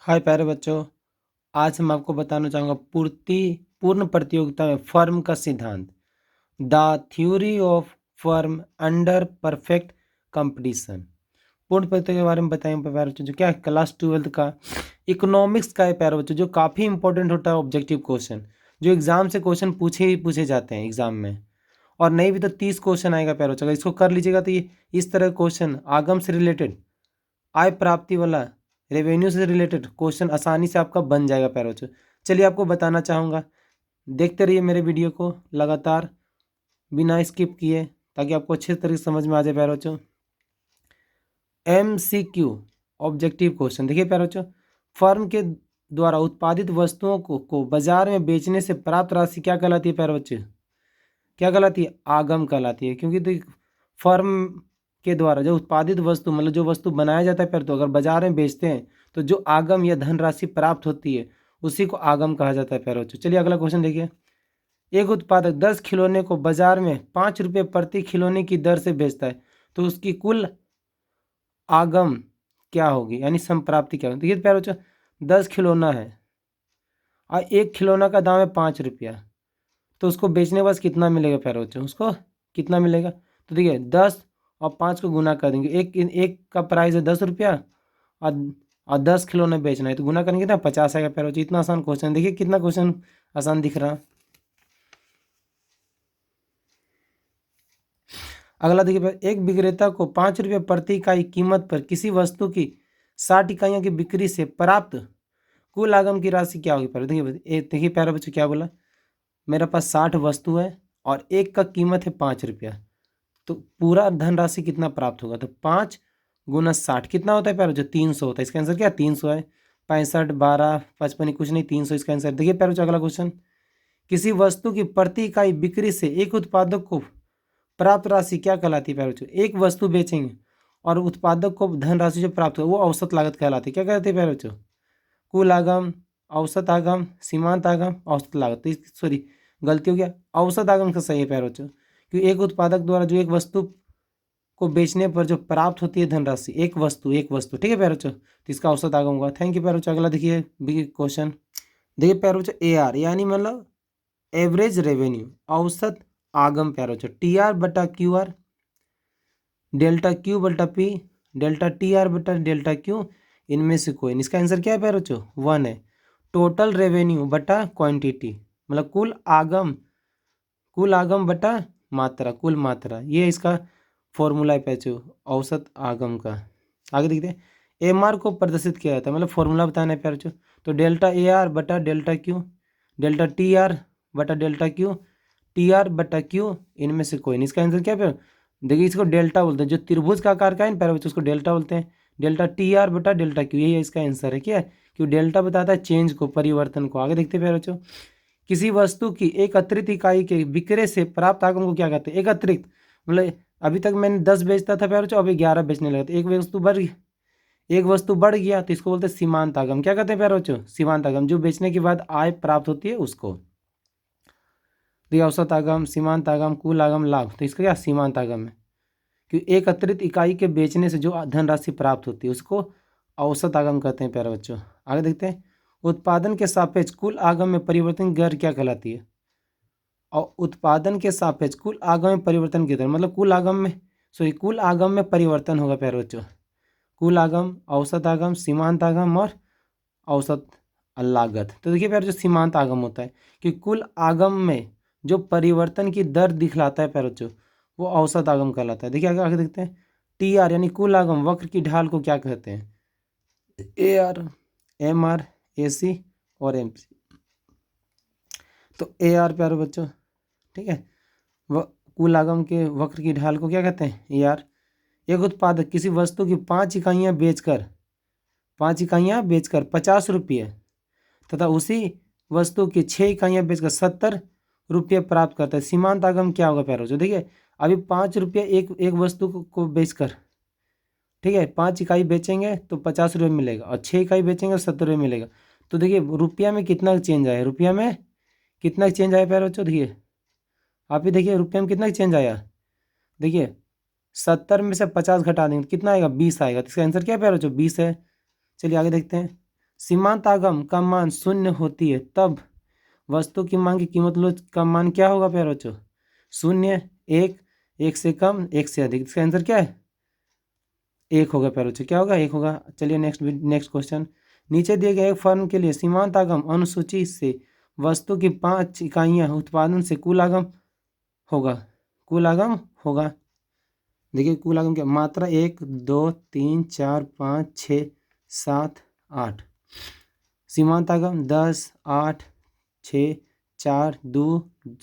हाय प्यारे बच्चों। आज हम आपको बताना चाहूँगा पूर्ण प्रतियोगिता में फर्म का सिद्धांत, the theory of firm under perfect competition. पूर्ण प्रतियोगिता के बारे में बताएंगे प्यारे बच्चों, जो क्या है क्लास 12th का इकोनॉमिक्स का है प्यारे बच्चों, जो काफ़ी इंपॉर्टेंट होता है ऑब्जेक्टिव क्वेश्चन, जो एग्जाम से क्वेश्चन पूछे ही पूछे जाते हैं एग्जाम में, और नहीं भी तो 30 क्वेश्चन आएगा प्यारे बच्चों। अगर इसको कर लीजिएगा तो ये इस तरह क्वेश्चन आगम से रिलेटेड, आय प्राप्ति वाला, रेवेन्यू से रिलेटेड क्वेश्चन आसानी से आपका बन जाएगा प्यारे बच्चों। चलिए आपको बताना चाहूँगा, देखते रहिए मेरे वीडियो को लगातार बिना स्किप किए, ताकि आपको अच्छे तरीके से समझ में आ जाए प्यारे बच्चों। MCQ ऑब्जेक्टिव क्वेश्चन देखिए प्यारे बच्चों, फर्म के द्वारा उत्पादित वस्तुओं को बाजार में बेचने से प्राप्त राशि क्या कहलाती है प्यारे बच्चे? क्या कहलाती है? आगम कहलाती है। क्योंकि तो फर्म के द्वारा जो उत्पादित वस्तु, मतलब जो वस्तु बनाया जाता है, तो अगर बाजार में बेचते हैं तो जो आगम या धनराशि प्राप्त होती है उसी को आगम कहा जाता है प्यारे बच्चों। चलिए अगला क्वेश्चन देखिए, एक उत्पादक 10 खिलौने को बाजार में 5 रुपये प्रति खिलौने की दर से बेचता है, तो उसकी कुल आगम क्या होगी, यानी संप्राप्ति क्या होगी? देखिए प्यारे बच्चों, 10 खिलौना है और एक खिलौना का दाम है 5 रुपया, तो उसको बेचने के बाद कितना मिलेगा प्यारे बच्चों? उसको कितना मिलेगा? तो देखिए 10 और 5 को गुना कर देंगे, एक एक का प्राइस है 10 रुपया और 10 खिलौने बेचना है, तो गुना करेंगे ना 50 आएगा प्यारे बच्चों। इतना आसान क्वेश्चन, देखिए कितना क्वेश्चन आसान दिख रहा है। अगला देखिए, एक विक्रेता को 5 रुपये प्रति इकाई कीमत पर किसी वस्तु की 60 इकाइयों की बिक्री से प्राप्त कुल आगम की राशि क्या होगी? प्यारे देखिए प्यारे बच्चों, क्या बोला? मेरे पास 60 वस्तु है और एक का कीमत है 5 रुपया, तो पूरा धनराशि कितना प्राप्त होगा? तो 5 गुना 60 कितना होता है प्यारे बच्चों? 300 होता है। इसका आंसर क्या? 300 है। 65 12 55 कुछ नहीं, 300 इसका आंसर। देखिए प्यारे बच्चों, अगला क्वेश्चन, किसी वस्तु की प्रति इकाई बिक्री से एक उत्पादक को प्राप्त राशि क्या कहलाती है प्यारे बच्चों? एक वस्तु बेचेंगे और उत्पादक को धनराशि जो प्राप्त हो वो औसत लागत कहलाती है। क्या कहते हैं प्यारे बच्चों? कुल आगम, औसत आगम, सीमांत आगम, औसत लागत। सॉरी, गलती हो गया, औसत आगम का सही है प्यारे बच्चों, क्योंकि एक उत्पादक द्वारा जो एक वस्तु को बेचने पर जो प्राप्त होती है धनराशि, एक वस्तु, ठीक है प्यारे बच्चों, तो इसका औसत आगम होगा। थैंक यू प्यारे बच्चों। अगला देखिए क्वेश्चन, देखिए प्यारे बच्चों, AR यानी मतलब एवरेज रेवेन्यू, औसत आगम प्यारे बच्चों, TR बटा QR, डेल्टा Q बटा P, डेल्टा TR बटा डेल्टा Q, इनमें से कोई नहीं। इसका आंसर क्या है प्यारे बच्चों? 1 है। टोटल रेवेन्यू बटा क्वांटिटी, मतलब कुल आगम बटा मात्रा, कुल मात्रा, ये इसका फॉर्मूला है पैचो औसत आगम का। आगे देखते हैं, MR को प्रदर्शित किया जाता है, मतलब फॉर्मूला बताना है प्यारे बच्चों, तो डेल्टा AR बटा डेल्टा Q, डेल्टा TR बटा डेल्टा Q, TR बटा Q, इनमें से कोई नहीं। इसका आंसर क्या है? देखिए इसको डेल्टा बोलते हैं, जो त्रिभुज का आकार का है ना प्यारे बच्चों, उसको डेल्टा बोलते हैं। डेल्टा TR बटा डेल्टा Q, यही इसका आंसर है। क्या है? क्यों डेल्टा बताता है चेंज को, परिवर्तन को। आगे देखते हैं प्यारे बच्चों, किसी वस्तु की एक अतिरिक्त इकाई के विक्रय से प्राप्त आगम को क्या कहते हैं? एक अतिरिक्त, मतलब अभी तक मैंने 10 बेचता था प्यारे बच्चों, अभी 11 बेचने लगा, तो एक वस्तु बढ़ गया, तो इसको बोलते हैं सीमांत आगम। क्या कहते हैं प्यारे बच्चों? सीमांत आगम, जो बेचने के बाद आय प्राप्त होती है उसको। तो औसत आगम, सीमांत आगम, कुल आगम, लाभ, तो इसका क्या सीमांत आगम है, क्योंकि एक अतिरिक्त इकाई के बेचने से जो धनराशि प्राप्त होती है उसको औसत आगम कहते हैं प्यारे बच्चों। आगे देखते हैं, उत्पादन के सापेक्ष कुल आगम में परिवर्तन की दर क्या कहलाती है? और उत्पादन के सापेक्ष कुल आगम में परिवर्तन की दर, मतलब कुल आगम में परिवर्तन होगा प्यारे बच्चों। कुल आगम, औसत आगम, सीमांत आगम और औसत लागत। तो देखिए प्यारे जो सीमांत आगम होता है कि कुल आगम में जो परिवर्तन की दर दिखलाता है प्यारे बच्चों, वो औसत आगम कहलाता है। देखिए आगे आगे देखते हैं, TR यानी कुल आगम वक्र की ढाल को क्या कहते हैं? AR, MR, AC और MC। तो AR प्यारे बच्चों, ठीक है, व कुल आगम के वक्र की ढाल को क्या कहते हैं? AR। एक उत्पादक किसी वस्तु की 5 इकाइयाँ बेचकर 50 रुपये तथा उसी वस्तु की 6 इकाइयाँ बेचकर 70 रुपये प्राप्त करता है, सीमांत आगम क्या होगा प्यारे बच्चों? देखिए अभी 5 रुपये एक वस्तु को बेचकर, ठीक है, 5 इकाई बेचेंगे तो 50 रुपये मिलेगा, और 6 इकाई बेचेंगे तो 70 रुपये मिलेगा। तो देखिए रुपया में कितना चेंज आया, रुपया में कितना चेंज आया प्यारे बच्चों? देखिए आप ही देखिए, रुपये में कितना चेंज आया। देखिए 70 में से 50 घटा देंगे कितना आएगा? 20 आएगा। तो इसका आंसर क्या है प्यारे बच्चों? 20 है। चलिए आगे देखते हैं, सीमांत आगम का मान शून्य होती है तब वस्तु की मांग की कीमत लो का मान क्या होगा प्यारे बच्चों? शून्य, एक, एक से कम, एक से अधिक। इसका आंसर क्या है? एक होगा प्यारे बच्चों। क्या होगा? एक होगा। चलिए नेक्स्ट क्वेश्चन। नीचे दिए गए एक फर्म के लिए सीमांत आगम अनुसूची से वस्तु की 5 इकाइयां उत्पादन से कुल आगम होगा। कुल आगम होगा, देखिए कुल आगम क्या, मात्रा 1 2 3 4 5 6 7 8। सीमांत आगम 10 8 6 4 2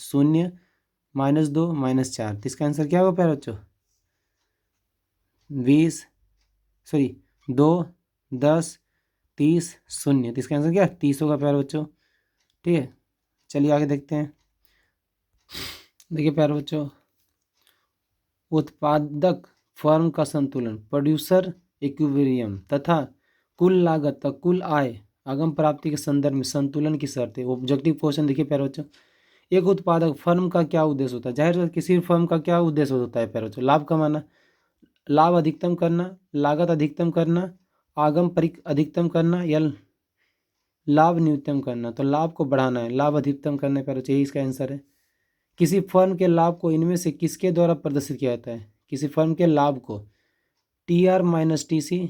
0 -2 -4। तो इसका आंसर क्या होगा प्यारे बच्चों? 20 सॉरी 2 10 30 0। तो इसका आंसर क्या है? 30 होगा प्यारे बच्चों। ठीक है, चलिए आगे देखते हैं। देखिए प्यारे बच्चों, उत्पादक फर्म का संतुलन, प्रोड्यूसर इक्विलिब्रियम तथा कुल लागत तथा कुल आय आगम प्राप्ति के संदर्भ में संतुलन की शर्त है। ऑब्जेक्टिव क्वेश्चन देखिए प्यारे बच्चों, एक उत्पादक फर्म का क्या उद्देश्य होता है? जाहिर है किसी फर्म का क्या उद्देश्य होता है प्यारे बच्चों? लाभ कमाना, लाभ अधिकतम करना, लागत अधिकतम करना, आगम अधिकतम करना या लाभ न्यूनतम करना। तो लाभ को बढ़ाना है, लाभ अधिकतम करने पर चाहिए, इसका आंसर है। किसी फर्म के लाभ को इनमें से किसके द्वारा प्रदर्शित किया जाता है? किसी फर्म के लाभ को T R minus T C,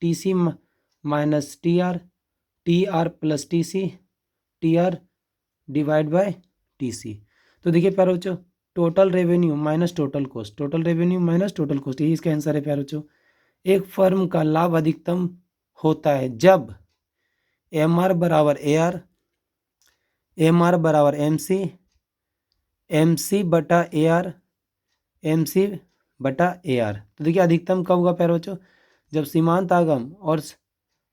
T C minus T R plus T R divide by T C. तो देखिए प्यारे बच्चों, total revenue minus total cost, total revenue minus total cost, यही इसका आंसर है प्यारे बच्चों। एक फर्म का लाभ अधिकतम होता है जब एम आर बराबर ए आर, एम आर बराबर एम सी बटा ए आर, एम सी बटा ए आर। तो देखिए अधिकतम कब होगा प्यारे बच्चों? जब सीमांत आगम और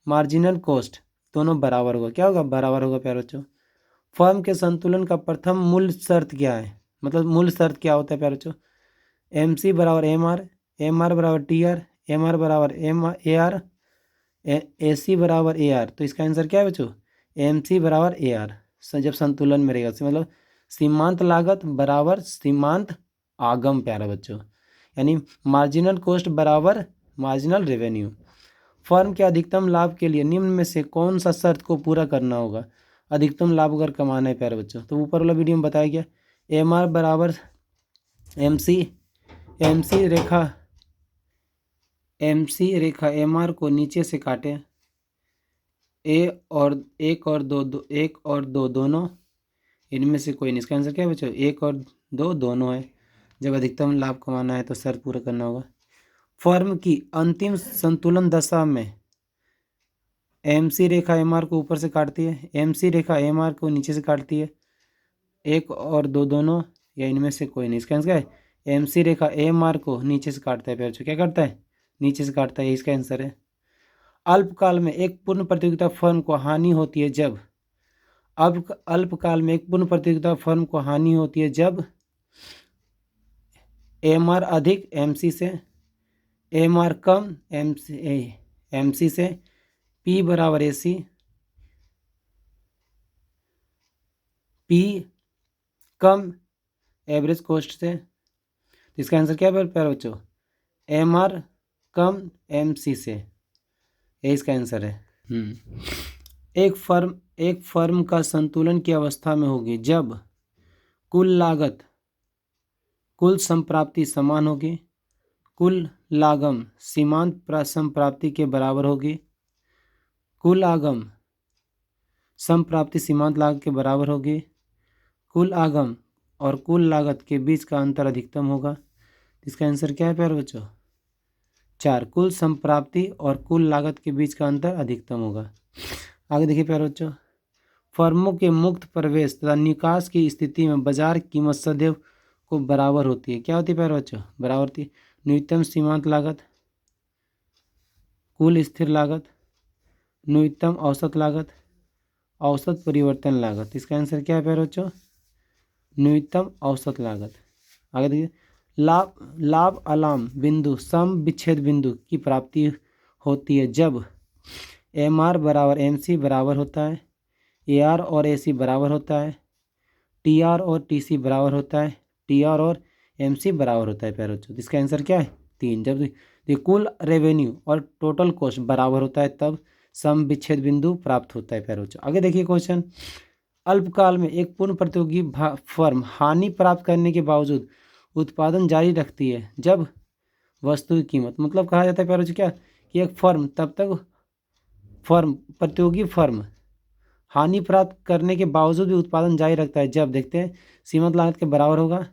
मार्जिनल कॉस्ट दोनों बराबर होगा। क्या होगा? बराबर होगा प्यारे बच्चों। फर्म के संतुलन का प्रथम मूल शर्त क्या है? मतलब मूल शर्त क्या होता है प्यारे बच्चों? एम सी बराबर एम आर बराबर टी आर, एम आर बराबर ए आर, ए सी बराबर ए आर। तो इसका आंसर क्या है बच्चों? एम सी बराबर ए आर। जब संतुलन में रहेगा, मतलब सीमांत लागत बराबर सीमांत आगम प्यारे बच्चों, यानी मार्जिनल कॉस्ट बराबर मार्जिनल रेवेन्यू। फर्म के अधिकतम लाभ के लिए निम्न में से कौन सा शर्त को पूरा करना होगा? अधिकतम लाभ अगर कमाना है प्यारे बच्चों, तो ऊपर वाला वीडियो में बताया गया एम आर बराबर एम सी रेखा एम आर को नीचे से काटे, एक और दो दोनों, इनमें से कोई नहीं। इसका आंसर क्या है बच्चों? 1 और 2 दोनों है। जब अधिकतम लाभ कमाना है तो शर्त पूरा करना होगा। फर्म की अंतिम संतुलन दशा में एम सी रेखा एम आर को ऊपर से काटती है, एम सी रेखा एम आर को नीचे से काटती है, 1 और 2 दोनों या इनमें से कोई नहीं। इसका आंसर क्या है? एम सी रेखा एम आर को नीचे से काटता है प्यारे, क्या करता है? नीचे से काटता है, इसका आंसर है। अल्पकाल में एक पूर्ण प्रतियोगिता फर्म को हानि होती है जब, अल्पकाल में एक पूर्ण प्रतियोगिता फर्म को हानि होती है जब एम आर अधिक एम सी से, एम आर कम एम सी से, पी बराबर ए सी, पी कम एवरेज कॉस्ट से। तो इसका आंसर क्या है प्यारे बच्चों? एम आर कम एम सी से, ये इसका आंसर है। एक फर्म का संतुलन की अवस्था में होगी जब कुल लागत कुल संप्राप्ति समान होगी, कुल लागम सीमांत संप्राप्ति के बराबर होगी, कुल आगम संप्राप्ति सीमांत लागत के बराबर होगी, कुल आगम और कुल लागत के बीच का अंतर अधिकतम होगा। इसका आंसर क्या है प्यारे बच्चों? 4, कुल संप्राप्ति और कुल लागत के बीच का अंतर अधिकतम होगा। आगे देखिए प्यारे बच्चों, फर्मों के मुक्त प्रवेश तथा निकास की स्थिति में बाजार कीमत सदैव को बराबर होती है। क्या होती है प्यारे बच्चों? बराबर होती है न्यूनतम सीमांत लागत, कुल स्थिर लागत, न्यूनतम औसत लागत, औसत परिवर्तन लागत। इसका आंसर क्या है प्यारे बच्चों? न्यूनतम औसत लागत। आगे देखिए, लाभ अलाम बिंदु सम विच्छेद बिंदु की प्राप्ति होती है जब एम आर बराबर एम सी बराबर होता है, ए आर और ए सी बराबर होता है, टी आर और टी सी बराबर होता है, टी आर और एम सी बराबर होता है प्यारे बच्चों। इसका आंसर क्या है? 3। जब कुल रेवेन्यू और टोटल कॉस्ट बराबर होता है तब सम विच्छेद बिंदु प्राप्त होता है प्यारे बच्चों। आगे देखिए क्वेश्चन, अल्पकाल में एक पूर्ण प्रतियोगी फर्म हानि प्राप्त करने के बावजूद उत्पादन जारी रखती है जब वस्तु की कीमत, मतलब कहा जाता है प्यारे बच्चों क्या कि एक फर्म तब तक प्रतियोगी फर्म हानि प्राप्त करने के बावजूद भी उत्पादन जारी रखता है जब, देखते हैं, सीमित लागत के बराबर होगा,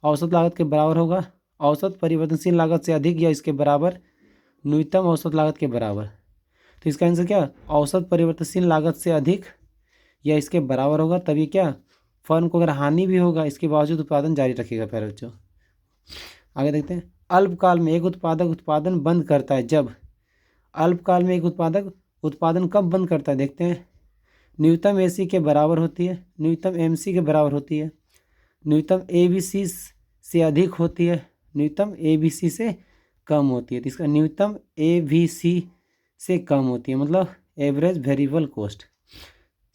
औसत लागत के बराबर होगा, औसत परिवर्तनशील लागत से अधिक या इसके बराबर, न्यूनतम औसत लागत के बराबर। तो इसका आंसर क्या, औसत परिवर्तनशील लागत से अधिक या इसके बराबर होगा, तभी क्या फर्म को अगर हानि भी होगा इसके बावजूद उत्पादन जारी रखेगा प्यारे बच्चों। आगे देखते हैं, अल्पकाल में एक उत्पादक उत्पादन बंद करता है जब, अल्पकाल में एक उत्पादक उत्पादन कब बंद करता है, देखते हैं, न्यूनतम AC के बराबर होती है, न्यूनतम MC के बराबर होती है, न्यूनतम ABC से अधिक होती है, न्यूनतम ABC से कम होती है। तो इसका न्यूनतम ABC से कम होती है, मतलब एवरेज वेरिएबल कॉस्ट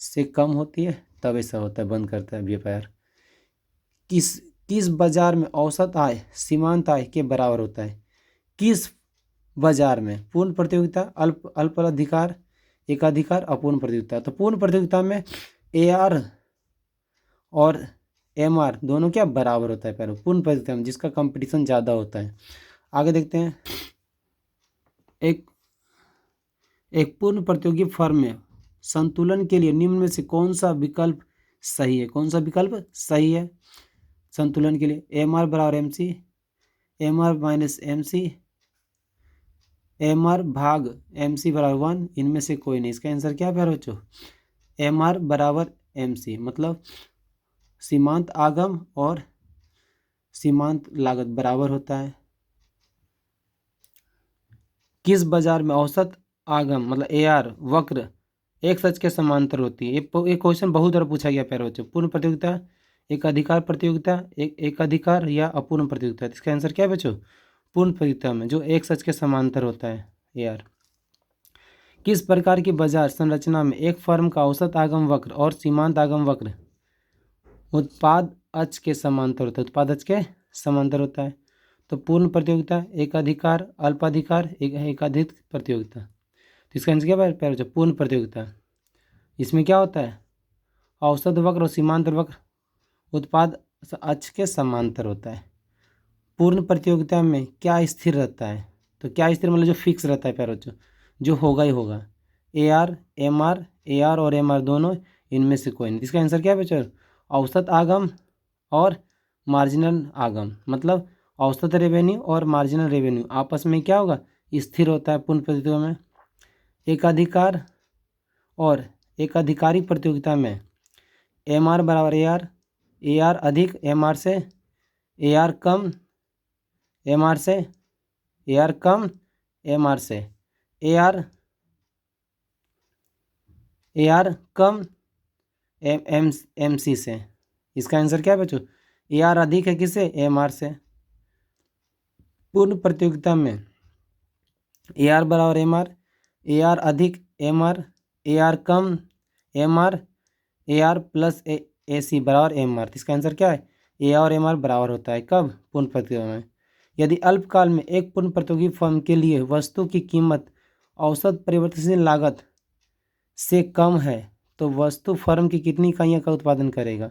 से कम होती है, तब ऐसा होता है, बंद करता है व्यापार। किस बाजार में औसत आय सीमांत आय के बराबर होता है, किस बाजार में, पूर्ण प्रतियोगिता, अल्प अधिकार, एकाधिकार, अपूर्ण प्रतियोगिता। तो पूर्ण प्रतियोगिता में AR और MR दोनों क्या बराबर होता है प्यारे, पूर्ण प्रतियोगिता में जिसका कंपटीशन ज़्यादा होता है। आगे देखते हैं, एक पूर्ण प्रतियोगी फर्म में संतुलन के लिए निम्न में से कौन सा विकल्प सही है, कौन सा विकल्प सही है संतुलन के लिए, MR बराबर MC, MR minus MC, MR भाग MC बराबर 1, इनमें से कोई नहीं। इसका आंसर क्या है प्यारे बच्चों, MR बराबर MC, मतलब सीमांत आगम और सीमांत लागत बराबर होता है। किस बाजार में औसत आगम मतलब AR वक्र एक सच के समांतर होती है। एक क्वेश्चन बहुत बार पूछा गया प्यारे बच्चों, पूर्ण प्रतियोगिता, एकाधिकार प्रतियोगिता, एकाधिकार या अपूर्ण प्रतियोगिता। इसका आंसर क्या है बच्चों, पूर्ण प्रतियोगिता में जो एक सच के समांतर होता है AR। किस प्रकार की बाजार संरचना में एक फर्म का औसत आगम वक्र और सीमांत आगम वक्र उत्पाद अक्ष के समांतर होता है, उत्पाद अक्ष के समांतर होता है। तो पूर्ण प्रतियोगिता, एकाधिकार, अल्पाधिकार, एकाधिक प्रतियोगिता। तो इसका आंसर क्या प्यारे बच्चों, पूर्ण प्रतियोगिता। इसमें क्या होता है, औसत वक्र और सीमांत वक्र उत्पाद अक्ष के समांतर होता है। पूर्ण प्रतियोगिता में क्या स्थिर रहता है, तो क्या स्थिर मतलब जो फिक्स रहता है प्यारे बच्चों, जो होगा ही होगा, AR MR, AR और MR दोनों, इनमें से कोई नहीं। इसका आंसर क्या है बच्चों, औसत आगम और मार्जिनल आगम, मतलब औसत रेवेन्यू और मार्जिनल रेवेन्यू आपस में क्या होगा, स्थिर होता है पूर्ण प्रतियोगिता में। एकाधिकार और एकाधिकारी प्रतियोगिता में MR बराबर AR, AR अधिक MR से, AR कम MR से, AR कम MR से, AR कम MC से। इसका आंसर क्या है बच्चों, AR अधिक है किससे, MR से। पूर्ण प्रतियोगिता में AR बराबर MR, AR अधिक MR, AR कम MR, AR प्लस AC बराबर MR। इसका आंसर क्या है, AR और MR बराबर होता है, कब, पूर्ण प्रतियोगिता में। यदि अल्पकाल में एक पूर्ण प्रतियोगी फर्म के लिए वस्तु की कीमत औसत परिवर्तनशील लागत से कम है तो वस्तु फर्म की कितनी इकाइयों का उत्पादन करेगा।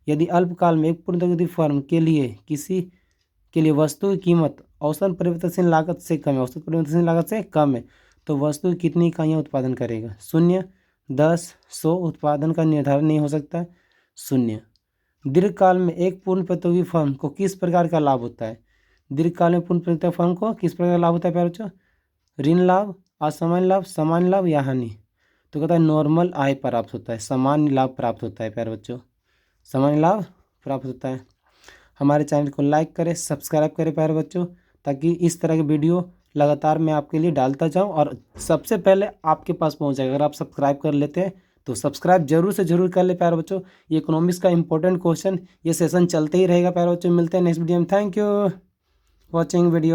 यदि अल्पकाल में एक पूर्ण प्रतियोगी फर्म के लिए वस्तु की कीमत औसत परिवर्तनशील लागत से कम है, औसत परिवर्तनशील लागत से कम है, तो वस्तु की कितनी इकाइयाँ उत्पादन करेगा, 0, 10, 100। उत्पादन का निर्धारण नहीं हो सकता, 0। दीर्घकाल में एक पूर्ण प्रतियोगी फर्म को किस प्रकार का लाभ होता है, दीर्घकाल में पूर्ण प्रतियोगी फर्म को किस प्रकार का लाभ होता है प्यारे बच्चों, ऋण लाभ, असामान्य लाभ, सामान्य लाभ या हानि। तो कहता है नॉर्मल आय प्राप्त होता है, सामान्य लाभ प्राप्त होता है प्यारे बच्चों, सामान्य लाभ प्राप्त होता है। हमारे चैनल को लाइक करें, सब्सक्राइब करें प्यारे बच्चों, ताकि इस तरह के वीडियो लगातार मैं आपके लिए डालता जाऊं और सबसे पहले आपके पास पहुंच जाएगा। अगर आप सब्सक्राइब कर लेते हैं तो सब्सक्राइब जरूर से जरूर कर ले प्यारे बच्चों। ये इकोनॉमिक्स का इंपॉर्टेंट क्वेश्चन, ये सेशन चलते ही रहेगा प्यारे बच्चों। मिलते हैं नेक्स्ट वीडियो में। Thank you watching video.